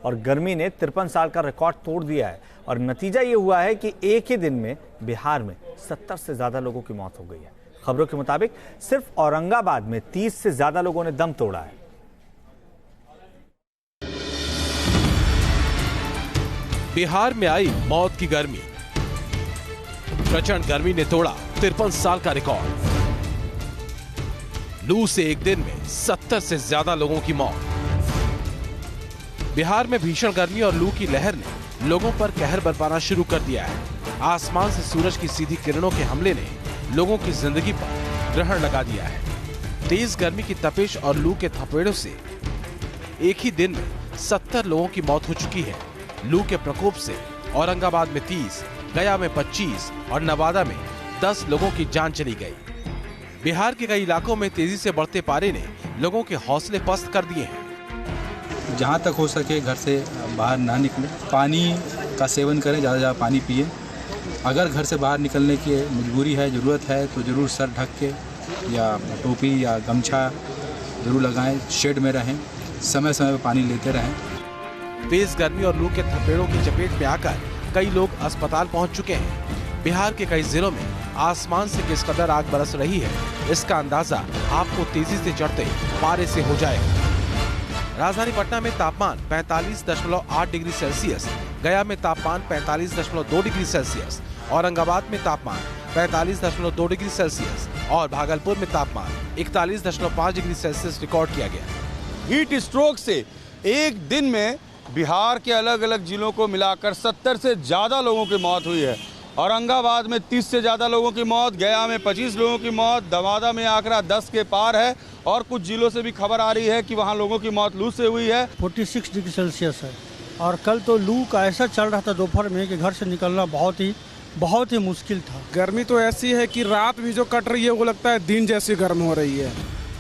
और गर्मी ने 53 साल का रिकॉर्ड तोड़ दिया है। और नतीजा ये हुआ है कि एक ही दिन में बिहार में 70 से ज्यादा लोगों की मौत हो गई है। खबरों के मुताबिक सिर्फ औरंगाबाद में 30 से ज्यादा लोगों ने दम तोड़ा है। बिहार में आई मौत की गर्मी। प्रचंड गर्मी ने तोड़ा 53 साल का रिकॉर्ड। लू से एक दिन में 70 से ज्यादा लोगों की मौत। बिहार में भीषण गर्मी और लू की लहर ने लोगों पर कहर बरपाना शुरू कर दिया है। आसमान से सूरज की सीधी किरणों के हमले ने लोगों की जिंदगी पर ग्रहण लगा दिया है। तेज गर्मी की तपिश और लू के थपेड़ों से एक ही दिन में 70 लोगों की मौत हो चुकी है। लू के प्रकोप से औरंगाबाद में 30, गया में 25 और नवादा में 10 लोगों की जान चली गई। बिहार के कई इलाकों में तेजी से बढ़ते पारे ने लोगों के हौसले पस्त कर दिए हैं। जहाँ तक हो सके घर से बाहर ना निकलें, पानी का सेवन करें, ज़्यादा ज़्यादा पानी पिए। अगर घर से बाहर निकलने की मजबूरी है, ज़रूरत है तो ज़रूर सर ढक के या टोपी या गमछा ज़रूर लगाएं। शेड में रहें, समय समय पर पानी लेते रहें। तेज गर्मी और लू के थपेड़ों की चपेट में आकर कई लोग अस्पताल पहुंच चुके हैं। बिहार के कई जिलों में आसमान से किस कदर आग बरस रही है, इसका अंदाजा आपको तेजी से चढ़ते पारे से हो जाएगा। राजधानी पटना में तापमान 45.8 डिग्री सेल्सियस, गया में तापमान 45.2 डिग्री सेल्सियस, औरंगाबाद में तापमान 45.2 डिग्री सेल्सियस और भागलपुर में तापमान 41.5 डिग्री सेल्सियस रिकॉर्ड किया गया। हीट स्ट्रोक से एक दिन में बिहार के अलग अलग जिलों को मिलाकर 70 से ज़्यादा लोगों की मौत हुई है। औरंगाबाद में 30 से ज़्यादा लोगों की मौत, गया में 25 लोगों की मौत, नवादा में आंकड़ा 10 के पार है और कुछ जिलों से भी खबर आ रही है कि वहां लोगों की मौत लू से हुई है। 46 डिग्री सेल्सियस है और कल तो लू का ऐसा चल रहा था दोपहर में कि घर से निकलना बहुत ही मुश्किल था। गर्मी तो ऐसी है कि रात भी जो कट रही है वो लगता है दिन जैसी गर्म हो रही है।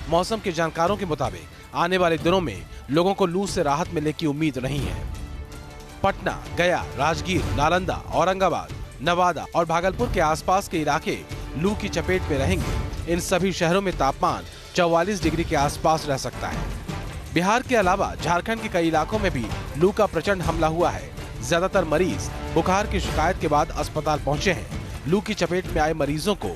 मौसम के जानकारों के मुताबिक आने वाले दिनों में लोगों को लू से राहत मिलने की उम्मीद नहीं है। पटना, गया, राजगीर, नालंदा, औरंगाबाद, नवादा और भागलपुर के आसपास के इलाके लू की चपेट में रहेंगे। इन सभी शहरों में तापमान 44 डिग्री के आसपास रह सकता है। बिहार के अलावा झारखंड के कई इलाकों में भी लू का प्रचंड हमला हुआ है। ज्यादातर मरीज बुखार की शिकायत के बाद अस्पताल पहुंचे हैं। लू की चपेट में आए मरीजों को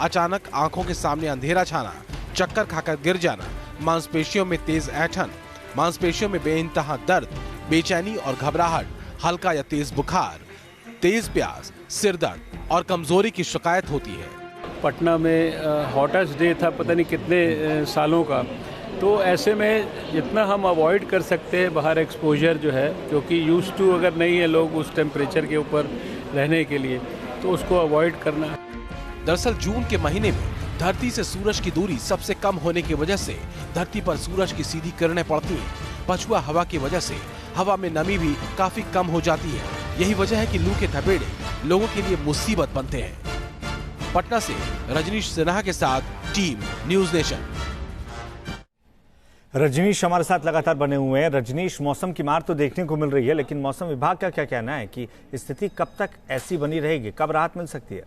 अचानक आंखों के सामने अंधेरा छाना, चक्कर खाकर गिर जाना, मांसपेशियों में तेज ऐंठन, मांसपेशियों में बेइंतहा दर्द, बेचैनी और घबराहट, हल्का या तेज बुखार, तेज प्यास, सिर दर्द और कमजोरी की शिकायत होती है। पटना में हॉटेस्ट डे था पता नहीं कितने सालों का, तो ऐसे में जितना हम अवॉइड कर सकते हैं बाहर एक्सपोजर जो है, क्योंकि यूज्ड टू अगर नहीं है लोग उस टेम्परेचर के ऊपर रहने के लिए, तो उसको अवॉइड करना है। दरअसल जून के महीने में धरती से सूरज की दूरी सबसे कम होने की वजह से धरती पर सूरज की सीधी किरणें पड़ती हैं। पछुआ हवा की वजह से हवा में नमी भी काफी कम हो जाती है। यही वजह है कि लू के थपेड़े लोगों के लिए मुसीबत बनते हैं। पटना से रजनीश सिन्हा के साथ टीम न्यूज नेशन। रजनीश हमारे साथ लगातार बने हुए हैं। रजनीश, मौसम की मार तो देखने को मिल रही है, लेकिन मौसम विभाग का क्या कहना है कि स्थिति कब तक ऐसी बनी रहेगी, कब राहत मिल सकती है?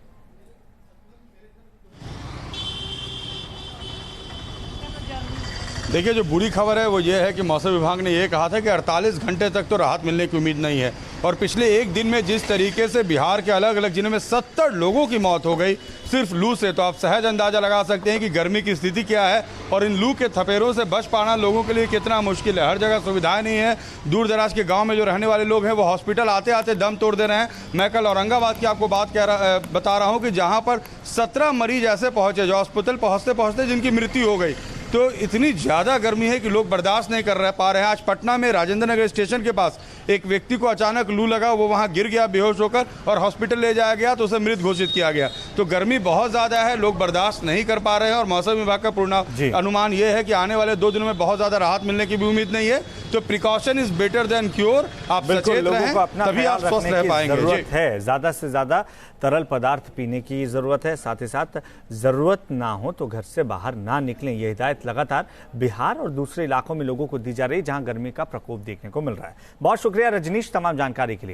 देखिए, जो बुरी खबर है वो ये है कि मौसम विभाग ने ये कहा था कि 48 घंटे तक तो राहत मिलने की उम्मीद नहीं है। और पिछले एक दिन में जिस तरीके से बिहार के अलग अलग जिलों में 70 लोगों की मौत हो गई सिर्फ लू से, तो आप सहज अंदाजा लगा सकते हैं कि गर्मी की स्थिति क्या है और इन लू के थपेड़ों से बच पाना लोगों के लिए कितना मुश्किल है। हर जगह सुविधाएं नहीं है। दूर दराज के गाँव में जो रहने वाले लोग हैं वो हॉस्पिटल आते आते दम तोड़ दे रहे हैं। मैं कल औरंगाबाद की आपको बता रहा हूँ कि जहाँ पर 17 मरीज ऐसे पहुँचे जो हॉस्पिटल पहुँचते पहुँचते जिनकी मृत्यु हो गई। तो इतनी ज़्यादा गर्मी है कि लोग बर्दाश्त नहीं कर पा रहे हैं। आज पटना में राजेंद्र नगर स्टेशन के पास एक व्यक्ति को अचानक लू लगा, वो वहां गिर गया बेहोश होकर और हॉस्पिटल ले जाया गया तो उसे मृत घोषित किया गया। तो गर्मी बहुत ज़्यादा है, लोग बर्दाश्त नहीं कर पा रहे हैं और मौसम विभाग का पूर्ण अनुमान ये है कि आने वाले 2 दिनों में बहुत ज़्यादा राहत मिलने की भी उम्मीद नहीं है। तो precaution is better than cure. आप सचेत रहें, तभी आप स्वस्थ रह पाएंगे। जरूरत है ज़्यादा से ज़्यादा तरल पदार्थ पीने की ज़रूरत है, साथ ही साथ ज़रूरत ना हो तो घर से बाहर ना निकलें। ये हिदायत लगातार बिहार और दूसरे इलाकों में लोगों को दी जा रही है जहां गर्मी का प्रकोप देखने को मिल रहा है। बहुत शुक्रिया रजनीश तमाम जानकारी के लिए।